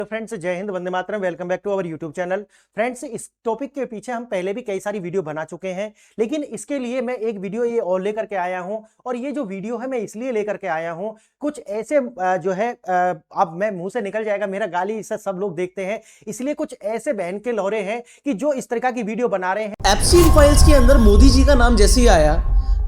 तो फ्रेंड्स, जय हिंद, वंदे मातरम। Welcome back to our YouTube channel. Friends, इस टॉपिक के पीछे हम पहले भी कई सारी वीडियो बना चुके हैं, लेकिन इसके लिए मैं एक वीडियो ये और लेकर के आया हूं। और ये जो वीडियो है मैं इसलिए लेकर के आया हूं, कुछ ऐसे जो है अब मैं मुंह से निकल जाएगा मेरा गाली, इसे सब लोग देखते हैं, इसलिए कुछ ऐसे बहन के लौरे हैं कि जो इस तरह की वीडियो बना रहे हैं। एप्स्टीन फाइल्स के अंदर मोदी जी का नाम जैसे ही आया,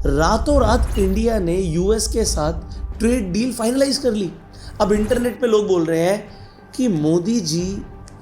रातों रात इंडिया ने यूएस के साथ ट्रेड डील फाइनलाइज कर ली। अब इंटरनेट पे लोग बोल रहे हैं कि मोदी जी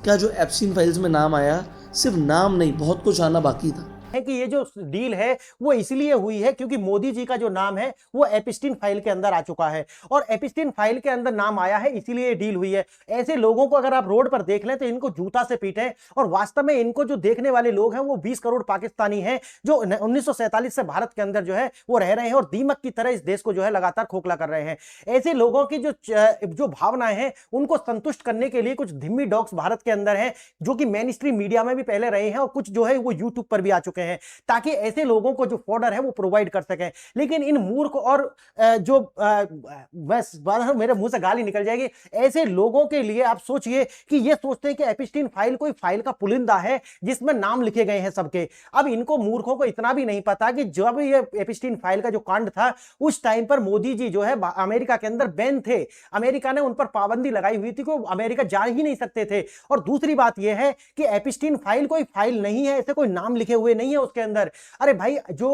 का जो एप्स्टीन फाइल्स में नाम आया, सिर्फ नाम नहीं, बहुत कुछ आना बाकी था। है कि ये जो डील है वो इसलिए हुई है क्योंकि मोदी जी का जो नाम है वो एप्स्टीन फाइल के अंदर आ चुका है, और एप्स्टीन फाइल के अंदर नाम आया है, इसीलिए ये डील हुई है। ऐसे लोगों को अगर आप रोड पर देख लें तो इनको जूता से पीटें, और वास्तव में इनको जो देखने वाले लोग हैं वो 20 करोड़ पाकिस्तानी हैं जो 1947 से भारत के अंदर जो है वो रह रहे हैं और दीमक की तरह इस देश को जो है लगातार खोखला कर रहे हैं। ऐसे लोगों की जो भावनाएं हैं उनको संतुष्ट करने के लिए कुछ धिम्मी डॉग्स भारत के अंदर हैं, जो कि मेन स्ट्रीम मीडिया में भी पहले रहे हैं और कुछ जो है वो यूट्यूब पर भी आ चुके हैं, ताकि ऐसे लोगों को जो फॉडर है वो प्रोवाइड कर सकें। लेकिन इन मूर्ख और जो बस मेरे मुंह से गाली निकल जाएगी, ऐसे लोगों के लिए आप सोचिए कि ये सोचते हैं कि एप्स्टीन फाइल कोई फाइल का पुलिंदा है जिसमें नाम लिखे गए हैं सबके। अब इनको मूर्खों को इतना भी नहीं पता कि जब ये एप्स्टीन फाइल का जो कांड था उस टाइम पर मोदी जी जो है अमेरिका के अंदर बैन थे, अमेरिका ने उन पर पाबंदी लगाई हुई थी कि अमेरिका जा ही नहीं सकते थे। और दूसरी बात यह है कि एप्स्टीन फाइल कोई फाइल नहीं है, ऐसे कोई नाम लिखे हुए नहीं है उसके अंदर। अरे भाई, जो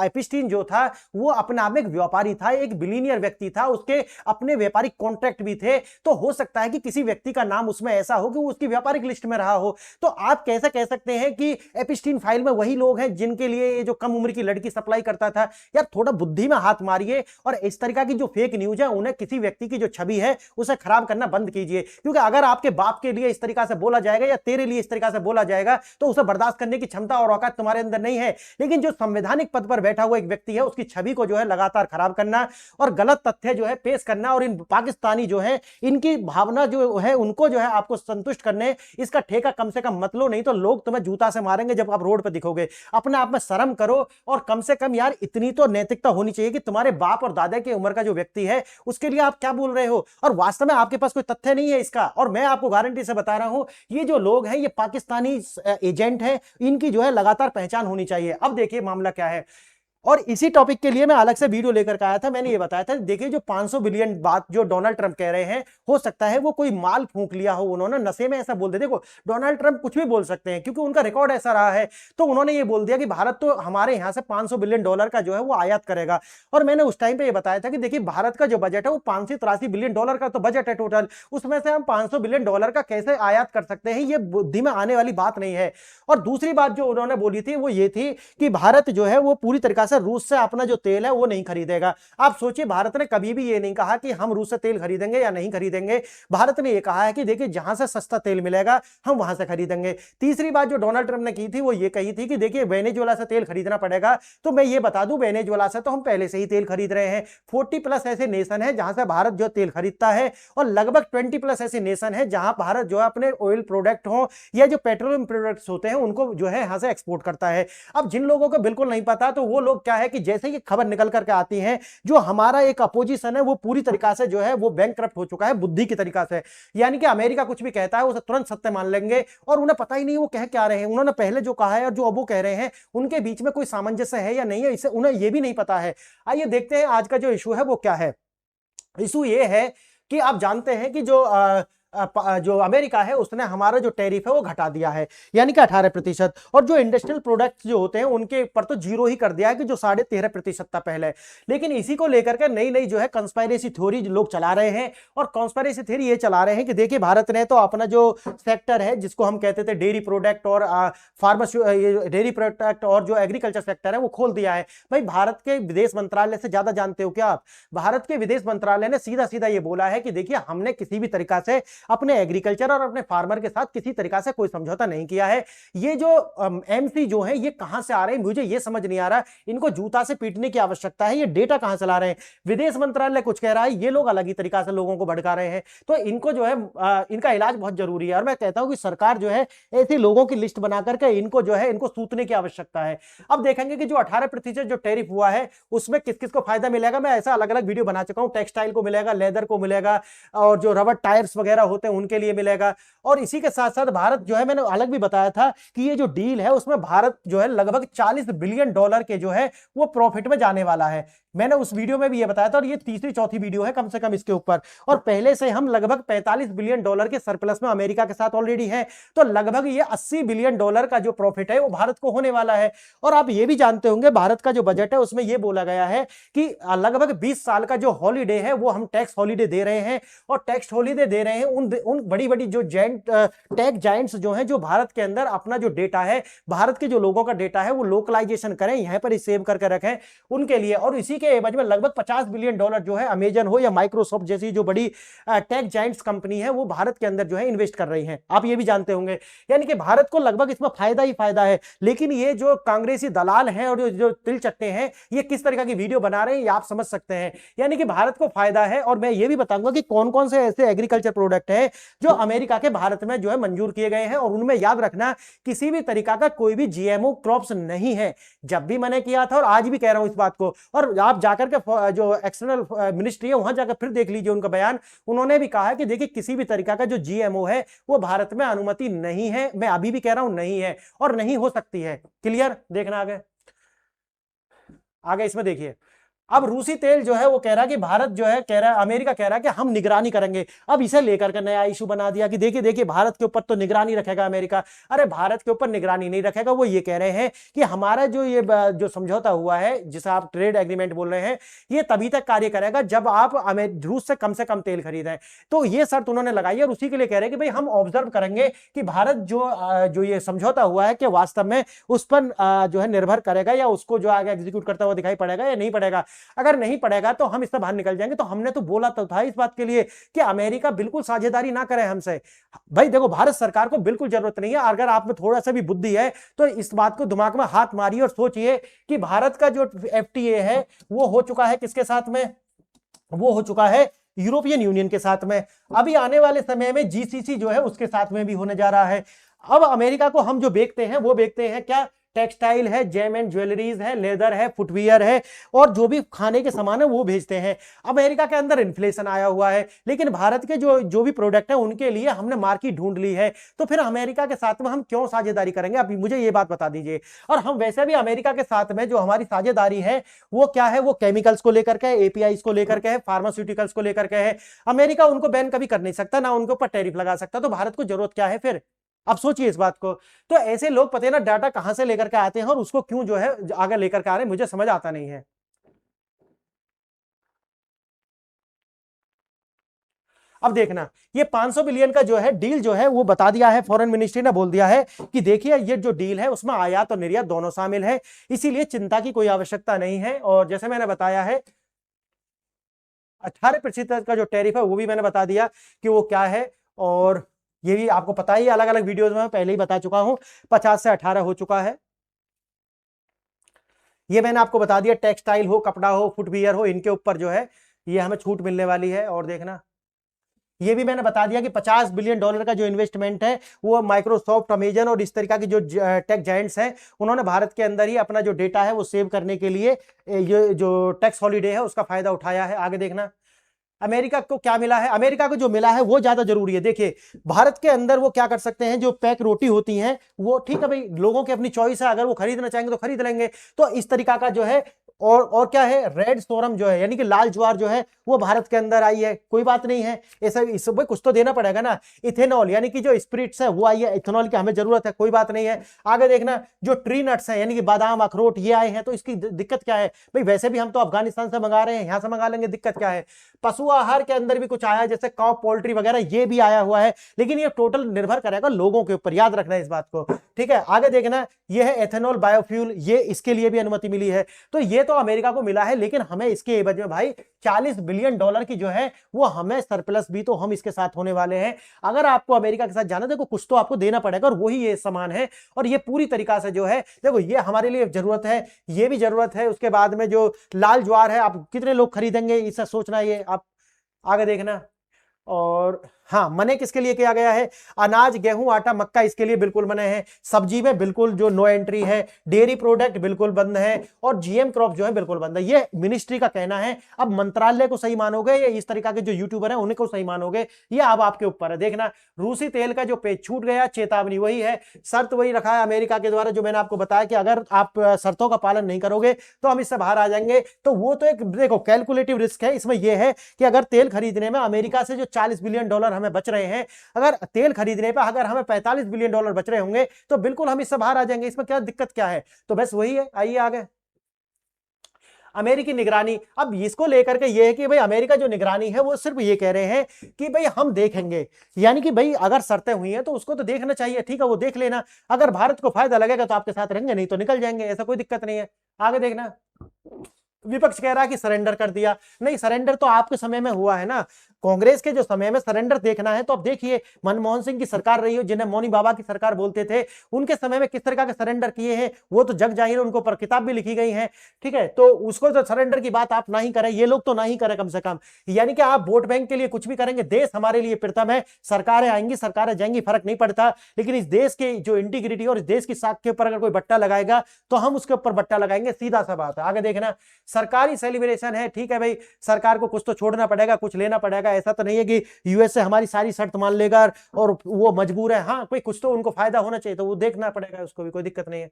एप्स्टीन जो था वो अपने आप में एक व्यापारी था, एक बिलियनियर व्यक्ति था, उसके अपने व्यापारिक कॉन्ट्रैक्ट भी थे। तो हो सकता है कि किसी व्यक्ति का नाम उसमें ऐसा हो कि वो उसकी व्यापारिक लिस्ट में रहा हो। तो आप कैसे कह सकते हैं कि एप्स्टीन फाइल में वही लोग हैं जिनके लिए ये जो कम उम्र की लड़की सप्लाई करता था? यार, थोड़ा बुद्धि में हाथ मारिए और इस तरीका की जो फेक न्यूज है उन्हें, किसी व्यक्ति की जो छवि है उसे खराब करना बंद कीजिए। क्योंकि अगर आपके बाप के लिए इस तरीका से बोला जाएगा या तेरे लिए इस तरीका से बोला जाएगा तो उसे बर्दाश्त करने की क्षमता और औकात तुम्हारे अंदर नहीं है। लेकिन जो संवैधानिक पद पर बैठा हुआ एक व्यक्ति है उसकी छवि को जो है लगातार खराब करना और गलत तथ्य जो है पेश करना, और इन पाकिस्तानी जो है इनकी भावना जो है उनको जो है आपको संतुष्ट करने, इसका ठेका कम से कम मत लो, नहीं तो लोग तुम्हें जूता से मारेंगे जब आप रोड पर दिखोगे। अपने आप में शर्म करो, और कम से कम यार इतनी तो नैतिकता होनी चाहिए कि तुम्हारे बाप और दादा की उम्र का जो व्यक्ति है उसके लिए आप क्या बोल रहे हो, और वास्तव में आपके पास कोई तथ्य नहीं है इसका। और मैं आपको गारंटी से बता रहा हूं, ये जो लोग हैं ये पाकिस्तानी एजेंट हैं, इनकी जो है लगातार पहचान होनी चाहिए। अब देखिए मामला क्या है, और इसी टॉपिक के लिए मैं अलग से वीडियो लेकर के आया था। मैंने ये बताया था, देखिए जो 500 बिलियन बात जो डोनाल्ड ट्रंप कह रहे हैं, हो सकता है वो कोई माल फूंक लिया हो, उन्होंने नशे में ऐसा बोल दिया। देखो, डोनाल्ड ट्रंप कुछ भी बोल सकते हैं क्योंकि उनका रिकॉर्ड ऐसा रहा है। तो उन्होंने ये बोल दिया कि भारत तो हमारे यहां से 500 बिलियन डॉलर का जो है वो आयात करेगा। और मैंने उस टाइम पे ये बताया था कि देखिए भारत का जो बजट है वो 583 बिलियन डॉलर का तो बजट है टोटल, उसमें से हम 500 बिलियन डॉलर का कैसे आयात कर सकते हैं, ये बुद्धि में आने वाली बात नहीं है। और दूसरी बात जो उन्होंने बोली थी वो ये थी कि भारत जो है वो पूरी तरीका से रूस से अपना जो तेल है वो नहीं खरीदेगा। आप सोचिए, भारत ने कभी भी ये नहीं कहा कि हम रूस से तेल खरीदेंगे या नहीं खरीदेंगे। भारत ने ये कहा है कि देखिए जहां से सस्ता तेल मिलेगा हम वहां से खरीदेंगे। तीसरी बात जो डोनाल्ड ट्रंप ने की थी वो ये कही थी कि देखिए वेनेजुएला से तेल खरीदना पड़ेगा। तो मैं ये बता दूं, वेनेजुएला से तो हम पहले से ही तेल खरीद रहे हैं। 40+ ऐसे नेशन है जहां से भारत जो तेल खरीदता है, और लगभग 20+ ऐसे नेशन है जहां भारत जो है अपने ऑयल प्रोडक्ट हो या जो पेट्रोलियम प्रोडक्ट्स होते हैं उनको जो है यहां से एक्सपोर्ट करता है। अब जिन लोगों को बिल्कुल नहीं पता, तो वो लोग क्या है कि जैसे ये खबर निकल करके आती है, जो हमारा एक अपोजिशन है वो पूरी तरीका से जो है वो बैंकक्रप्ट हो चुका है बुद्धि की तरीका से। यानी कि अमेरिका कुछ भी कहता है उसे तुरंत सत्य मान लेंगे, और उन्हें पता ही नहीं वो कह क्या रहे हैं। उन्होंने पहले जो कहा है और जो अब वो कह रहे हैं उनके बीच में कोई सामंजस्य है या नहीं है, इसे उन्हें ये भी नहीं पता है। आइए देखते हैं आज का जो इशू है वो क्या है। इशू ये है कि आप जानते हैं कि जो अमेरिका है उसने हमारा जो टैरिफ है वो घटा दिया है, यानी कि 18%, और जो इंडस्ट्रियल प्रोडक्ट्स जो होते हैं उनके ऊपर तो 0 ही कर दिया है कि जो 13.5% था पहले। लेकिन इसी को लेकर के नई नई जो है कंस्पायरेसी थ्योरी लोग चला रहे हैं, और कंस्पायरेसी थ्योरी ये चला रहे हैं कि देखिए भारत ने तो अपना जो सेक्टर है जिसको हम कहते थे डेयरी प्रोडक्ट और डेयरी प्रोडक्ट और जो एग्रीकल्चर सेक्टर है वो खोल दिया है। भाई, भारत के विदेश मंत्रालय से ज्यादा जानते हो क्या आप? भारत के विदेश मंत्रालय ने सीधा सीधा ये बोला है कि देखिए हमने किसी भी तरीका से अपने एग्रीकल्चर और अपने फार्मर के साथ किसी तरीका से कोई समझौता नहीं किया है। ये जो एमसी जो है ये कहां से आ रहे हैं मुझे ये समझ नहीं आ रहा। इनको जूता से पीटने की आवश्यकता है। ये डेटा कहां से ला रहे हैं? विदेश मंत्रालय कुछ कह रहा है, ये लोग अलग ही तरीका से लोगों को भड़का रहे हैं। तो इनको जो है इनका इलाज बहुत जरूरी है, और मैं कहता हूं कि सरकार जो है ऐसे लोगों की लिस्ट बना करके इनको जो है इनको सूतने की आवश्यकता है। अब देखेंगे कि जो 18% जो टैरिफ हुआ है उसमें किस किस को फायदा मिलेगा। मैं ऐसा अलग अलग वीडियो बना चुका हूं। टेक्सटाइल को मिलेगा, लेदर को मिलेगा, और जो रबर टायर्स वगैरह होते हैं उनके लिए मिलेगा। और इसी के साथ साथ भारत जो है, मैंने अलग भी बताया था कि ये जो डील है उसमें भारत जो है लगभग 40 बिलियन डॉलर के जो है वो प्रॉफिट में जाने वाला है। मैंने उस वीडियो में भी ये बताया था, और ये तीसरी चौथी वीडियो है कम से कम इसके ऊपर। और पहले से हम लगभग 45 बिलियन डॉलर के सरप्लस में अमेरिका के साथ ऑलरेडी है, तो लगभग ये 80 बिलियन डॉलर का जो प्रॉफिट है वो भारत को होने वाला है। और आप ये भी जानते होंगे भारत का जो बजट है उसमें ये बोला गया है कि लगभग 20 साल का जो हॉलीडे है वो हम टैक्स हॉलीडे दे रहे हैं, और टैक्स हॉलीडे दे रहे हैं उन बड़ी बड़ी जो टेक जायंट्स जो हैं, जो भारत के अंदर अपना जो डेटा है, भारत के जो लोगों का डेटा है वो लोकलाइजेशन करें, यहां पर सेव करके रखें उनके लिए। और इसी के एवज में लगभग 50 बिलियन डॉलर जो है अमेजन हो या माइक्रोसॉफ्ट जैसी जो बड़ी टेक जायंट्स कंपनी है वो भारत के अंदर जो है इन्वेस्ट कर रही हैं, आप ये भी जानते होंगे। यानी कि भारत को लगभग इसमें फायदा ही फायदा है। लेकिन ये जो कांग्रेसी दलाल हैं और जो तिलचट्टे हैं, ये किस तरह की वीडियो बना रहे हैं ये आप समझ सकते हैं। यानी कि भारत को फायदा है। और मैं ये भी बताऊंगा कि कौन कौन से ऐसे एग्रीकल्चर प्रोडक्ट हैं जो अमेरिका के भारत में जो है मंजूर किए गए हैं, और उनमें याद रखना किसी भी तरीका का कोई भी जीएमओ क्रॉप्स नहीं है। जब भी मैंने किया था और आज भी कह रहा हूं इस बात को, और आप जाकर के जो एक्सटर्नल मिनिस्ट्री है वहां जाकर फिर देख लीजिए उनका बयान। उन्होंने भी कहा है कि देखिए किसी भी तरीका का जो जीएमओ है वो भारत में अनुमति नहीं है। मैं अभी भी कह रहा हूं नहीं है और नहीं हो सकती है। क्लियर? देखना आगे आगे इसमें देखिए, अब रूसी तेल जो है वो कह रहा है कि भारत जो है कह रहा है, अमेरिका कह रहा है कि हम निगरानी करेंगे। अब इसे लेकर के नया इशू बना दिया कि देखिए देखिए भारत के ऊपर तो निगरानी रखेगा अमेरिका। अरे भारत के ऊपर निगरानी नहीं रखेगा, वो ये कह रहे हैं कि हमारा जो ये जो समझौता हुआ है जिसे आप ट्रेड एग्रीमेंट बोल रहे हैं, ये तभी तक कार्य करेगा जब आप रूस से कम तेल खरीदें। तो ये शर्त उन्होंने लगाई है और उसी के लिए कह रहे हैं कि भाई हम ऑब्जर्व करेंगे कि भारत जो ये समझौता हुआ है कि वास्तव में उस पर जो है निर्भर करेगा या उसको जो आगे एग्जीक्यूट करता हुआ दिखाई पड़ेगा या नहीं पड़ेगा। अगर नहीं पड़ेगा तो हम इससे बाहर निकल जाएंगे। तो हमने तो बोला तो था इस बात के लिए कि अमेरिका बिल्कुल साझेदारी ना करे हमसे। भाई देखो, भारत सरकार को बिल्कुल जरूरत नहीं है। अगर आप में थोड़ा सा भी बुद्धि है तो इस बात को दिमाग में हाथ मारिए और सोचिए कि भारत का जो एफटीए है वो हो चुका है किसके साथ में? वो हो चुका है यूरोपियन यूनियन के साथ में। अभी आने वाले समय में जीसीसी जो है उसके साथ में भी होने जा रहा है। अब अमेरिका को हम जो बेचते हैं वो बेचते हैं क्या? टेक्सटाइल है, जेम एंड ज्वेलरीज है, लेदर है, फुटवियर है, और जो भी खाने के सामान है वो भेजते हैं। अमेरिका के अंदर इन्फ्लेशन आया हुआ है, लेकिन भारत के जो भी प्रोडक्ट है उनके लिए हमने मार्केट ढूंढ ली है। तो फिर अमेरिका के साथ में हम क्यों साझेदारी करेंगे? अभी मुझे ये बात बता दीजिए। और हम वैसे भी अमेरिका के साथ में जो हमारी साझेदारी है वो क्या है? वो केमिकल्स को लेकर के, एपीआईज को लेकर के है, फार्मास्यूटिकल्स को लेकर के है। अमेरिका उनको बैन कभी कर नहीं सकता, ना उनके ऊपर टैरिफ लगा सकता। तो भारत को जरूरत क्या है फिर? अब सोचिए इस बात को। तो ऐसे लोग पता है ना डाटा कहां से लेकर के आते हैं और उसको क्यों जो है आगे लेकर के आ रहे हैं, मुझे समझ आता नहीं है। अब देखना, ये 500 बिलियन का जो है डील जो है वो बता दिया है, फॉरेन मिनिस्ट्री ने बोल दिया है कि देखिए ये जो डील है उसमें आयात और निर्यात दोनों शामिल है, इसीलिए चिंता की कोई आवश्यकता नहीं है। और जैसे मैंने बताया है 18% का जो टैरिफ है वो भी मैंने बता दिया कि वो क्या है। और ये भी आपको पता ही, अलग अलग वीडियोस में पहले ही बता चुका हूं, 50 से 18 हो चुका है। ये मैंने आपको बता दिया, टेक्सटाइल हो, कपड़ा हो, फुटवियर हो, इनके ऊपर जो है ये हमें छूट मिलने वाली है। और देखना, ये भी मैंने बता दिया कि 50 बिलियन डॉलर का जो इन्वेस्टमेंट है वो माइक्रोसॉफ्ट, अमेजन और इस तरीका की जो टेक जायंट्स हैं उन्होंने भारत के अंदर ही अपना जो डेटा है वो सेव करने के लिए ये जो टैक्स हॉलीडे है उसका फायदा उठाया है। आगे देखना, अमेरिका को क्या मिला है? अमेरिका को जो मिला है वो ज्यादा जरूरी है। देखिए भारत के अंदर वो क्या कर सकते हैं, जो पैक रोटी होती हैं वो ठीक है भाई, लोगों की अपनी चॉइस है, अगर वो खरीदना चाहेंगे तो खरीद लेंगे। तो इस तरीका का जो है और क्या है, रेड सोरम जो है यानी कि लाल ज्वार जो है वो भारत के अंदर आई है, कोई बात नहीं है। ऐसा इस भाई कुछ तो देना पड़ेगा ना। इथेनॉल यानी कि जो स्पिरिट्स है वो आई है, इथेनॉल की हमें जरूरत है, कोई बात नहीं है। आगे देखना, जो ट्री नट्स है यानी कि बादाम, अखरोट, ये आए हैं, तो इसकी दिक्कत क्या है भाई? वैसे भी हम तो अफगानिस्तान से मंगा रहे हैं, यहां से मंगा लेंगे, दिक्कत क्या है? पशु आहार के अंदर भी कुछ आया, जैसे काउ, पोल्ट्री वगैरह, ये भी आया हुआ है, लेकिन ये टोटल निर्भर करेगा लोगों के ऊपर, याद रखना है इस बात को, ठीक है। आगे देखना, ये है एथेनॉल बायोफ्यूल, ये इसके लिए भी अनुमति मिली है। तो ये तो अमेरिका को मिला है, लेकिन हमें इसके एवज में भाई 40 बिलियन डॉलर की जो है वो हमें सरप्लस भी तो हम इसके साथ होने वाले हैं। अगर आपको अमेरिका के साथ जाना, देखो कुछ तो आपको देना पड़ेगा और वही ये सामान है। और ये पूरी तरीका से जो है, देखो ये हमारे लिए जरूरत है, ये भी जरूरत है। उसके बाद में जो लाल ज्वार है, आप कितने लोग खरीदेंगे इससे सोचना, ये आप आगे देखना। और हाँ, मने किसके लिए किया गया है? अनाज, गेहूं, आटा, मक्का इसके लिए बिल्कुल मने हैं। सब्जी में बिल्कुल जो नो एंट्री है, डेयरी प्रोडक्ट बिल्कुल बंद है, और जीएम क्रॉप जो है बिल्कुल बंद है। ये मिनिस्ट्री का कहना है। अब मंत्रालय को सही मानोगे या इस तरीका के जो यूट्यूबर हैं उन्हीं को सही मानोगे, ये अब आपके ऊपर है। देखना, रूसी तेल का जो पेज छूट गया, चेतावनी वही है, शर्त वही रखा है अमेरिका के द्वारा, जो मैंने आपको बताया कि अगर आप शर्तों का पालन नहीं करोगे तो हम इससे बाहर आ जाएंगे। तो वो तो एक देखो कैलकुलेटिव रिस्क है। इसमें यह है कि अगर तेल खरीदने में अमेरिका से जो $40 बिलियन हमें बच रहे हैं, अगर तेल खरीदने पर अगर हमें $45 बिलियन बच रहे होंगे तो बिल्कुल हम इससे बाहर आ जाएंगे। इसमें क्या दिक्कत क्या है? तो बस वही है। आइए आगे, अमेरिकी निगरानी। अब इसको लेकर के ये है कि भाई अमेरिका जो निगरानी है वो सिर्फ ये कह रहे हैं कि भाई हम देखेंगे, यानी कि भाई अगर शर्तें हुई हैं तो उसको तो देखना चाहिए, ठीक है, वो देख लेना। अगर भारत को फायदा लगेगा तो आपके साथ रहेंगे, नहीं तो निकल जाएंगे, ऐसा कोई दिक्कत नहीं है। आगे देखना, विपक्ष कह रहा है कि सरेंडर कर दिया। नहीं, सरेंडर तो आपके समय में हुआ है ना, कांग्रेस के जो समय में सरेंडर देखना है तो अब देखिए, मनमोहन सिंह की सरकार रही हो, जिन्हें मौनी बाबा की सरकार बोलते थे, उनके समय में किस तरह के सरेंडर किए हैं वो तो जग जाहिर है, उनको पर किताब भी लिखी गई है, ठीक है। तो उसको तो सरेंडर की बात आप ना ही करें, ये लोग तो ना ही करें कम से कम। यानी कि आप वोट बैंक के लिए कुछ भी करेंगे, देश हमारे लिए प्रथम है। सरकारें आएंगी, सरकारें जाएंगी, फर्क नहीं पड़ता, लेकिन इस देश के जो इंटीग्रिटी और इस देश की साख के ऊपर अगर कोई बट्टा लगाएगा तो हम उसके ऊपर बट्टा लगाएंगे, सीधा सा बात है। आगे देखना, सरकारी सेलिब्रेशन है, ठीक है भाई, सरकार को कुछ तो छोड़ना पड़ेगा, कुछ लेना पड़ेगा। ऐसा तो नहीं है कि यूएसए हमारी सारी शर्त मान लेगा और वो मजबूर है। हाँ, कोई कुछ तो उनको फायदा होना चाहिए, तो वो देखना पड़ेगा, उसको भी कोई दिक्कत नहीं है।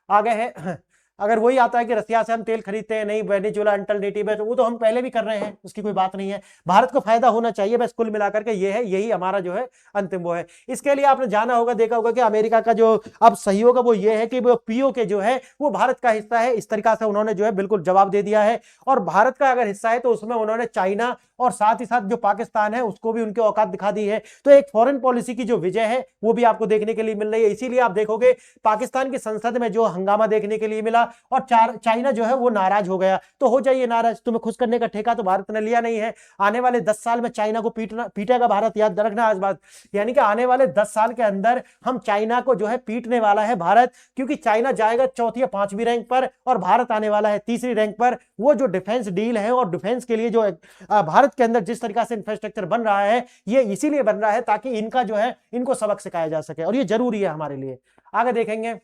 आगे है, अगर वही आता है कि रसिया से हम तेल खरीदते हैं, नहीं वेनेजुएला अल्टरनेटिव है, तो वो तो हम पहले भी कर रहे हैं, उसकी कोई बात नहीं है। भारत को फायदा होना चाहिए, बस कुल मिलाकर के ये है, यही हमारा जो है अंतिम वो है। इसके लिए आपने जाना होगा, देखा होगा कि अमेरिका का जो अब सहयोग है वो ये है कि वो पीओके जो है वो भारत का हिस्सा है, इस तरीका से उन्होंने जो है बिल्कुल जवाब दे दिया है। और भारत का अगर हिस्सा है तो उसमें उन्होंने चाइना और साथ ही साथ जो पाकिस्तान है उसको भी उनकी औकात दिखा दी है। तो एक फॉरेन पॉलिसी की जो विजय है वो भी आपको देखने के लिए मिल रही है। इसीलिए आप देखोगे पाकिस्तान की संसद में जो हंगामा देखने के लिए मिला, और चाइना जो है वो नाराज हो गया। तो हो जाइए नाराज, तुम्हें खुश करने का ठेका तो भारत ने लिया नहीं है। आने वाले 10 साल में चाइना को पीटेगा भारत, याद रखना आज बात। यानी कि आने वाले 10 साल के अंदर हम चाइना को जो है पीटने वाला है भारत, क्योंकि चाइना जाएगा चौथी या पांचवी रैंक पर और भारत आने वाला है तीसरी रैंक पर। वो जो डिफेंस डील है और डिफेंस के लिए जो भारत के अंदर जिस तरीका से इंफ्रास्ट्रक्चर बन रहा है, ये इसीलिए बन रहा है ताकि इनका जो है इनको सबक सिखाया जा सके, और ये जरूरी है हमारे लिए। आगे देखेंगे,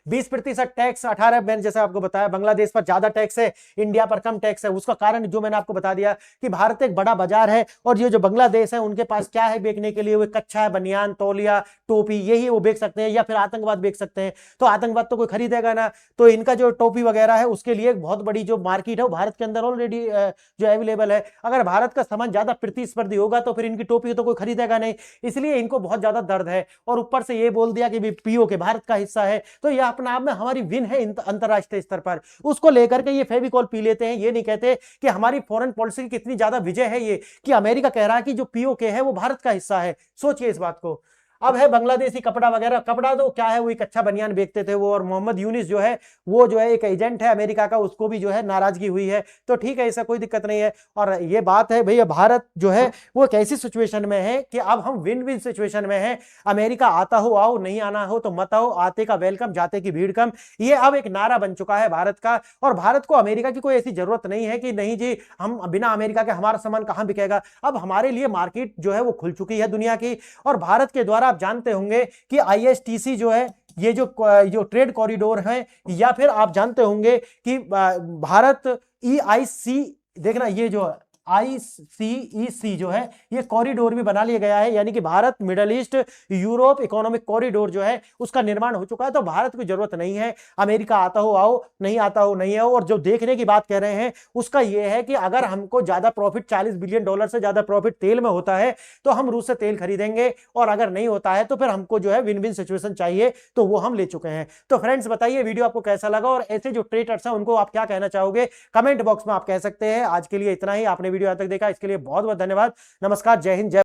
20% टैक्स, 18 मैंने जैसे आपको बताया बांग्लादेश पर ज्यादा टैक्स है, इंडिया पर कम टैक्स है। उसका कारण जो मैंने आपको बता दिया कि भारत एक बड़ा बाजार है, और ये जो बांग्लादेश है उनके पास क्या है बेचने के लिए? वो कच्चा है, बनियान, तौलिया, टोपी, यही वो बेच सकते हैं, या फिर आतंकवाद बेच सकते हैं। तो आतंकवाद तो कोई खरीदेगा ना, तो इनका जो टोपी वगैरह है उसके लिए एक बहुत बड़ी जो मार्केट है वो भारत के अंदर ऑलरेडी जो अवेलेबल है। अगर भारत का सामान ज्यादा प्रतिस्पर्धी होगा तो फिर इनकी टोपी तो कोई खरीदेगा नहीं, इसलिए इनको बहुत ज्यादा दर्द है। और ऊपर से ये बोल दिया कि पीओके भारत का हिस्सा है, तो यह अपने आप में हमारी विन है अंतरराष्ट्रीय स्तर पर। उसको लेकर के ये फेविकॉल पी लेते हैं, ये नहीं कहते कि हमारी फॉरेन पॉलिसी की कितनी ज्यादा विजय है ये, कि अमेरिका कह रहा है कि जो पीओके है वो भारत का हिस्सा है। सोचिए इस बात को। अब है बांग्लादेशी कपड़ा वगैरह, कपड़ा तो क्या है, वो एक अच्छा बनियान बेचते थे वो, और मोहम्मद यूनिस जो है वो जो है एक एजेंट है अमेरिका का, उसको भी जो है नाराजगी हुई है। तो ठीक है, ऐसा कोई दिक्कत नहीं है। और ये बात है भैया, भारत जो है वो एक ऐसी सिचुएशन में है कि अब हम विन विन सिचुएशन में है। अमेरिका आता हो आओ, नहीं आना हो तो मत आओ, आते का वेलकम, जाते की भीड़ कम, ये अब एक नारा बन चुका है भारत का। और भारत को अमेरिका की कोई ऐसी जरूरत नहीं है कि नहीं जी हम बिना अमेरिका के हमारा सामान कहां बिकेगा। अब हमारे लिए मार्केट जो है वो खुल चुकी है दुनिया की, और भारत के द्वारा आप जानते होंगे कि आईएसटीसी जो है, ये जो ट्रेड कॉरिडोर है, या फिर आप जानते होंगे कि भारत EIC, देखना ये जो ICEC जो है ये कॉरिडोर भी बना लिया गया है, यानी कि Bharat middle east Europe economic corridor जो है उसका निर्माण हो चुका है। तो भारत को जरूरत नहीं है अमेरिका आता हो आओ, नहीं आता हो नहीं आओ। और जो देखने की बात कह रहे हैं उसका यह है कि अगर हमको ज्यादा प्रॉफिट $40 बिलियन से ज्यादा प्रॉफिट तेल में होता है तो हम रूस से तेल खरीदेंगे, और अगर नहीं होता है तो फिर हमको जो है विन विन सिचुएशन चाहिए, तो वो हम ले चुके हैं। तो फ्रेंड्स बताइए वीडियो आपको कैसा लगा, और ऐसे जो ट्रेडर्स हैं उनको आप क्या कहना चाहोगे कमेंट बॉक्स में आप कह सकते हैं। आज के लिए इतना ही। आपने वीडियो यहां तक देखा इसके लिए बहुत बहुत धन्यवाद। नमस्कार, जय हिंद, जय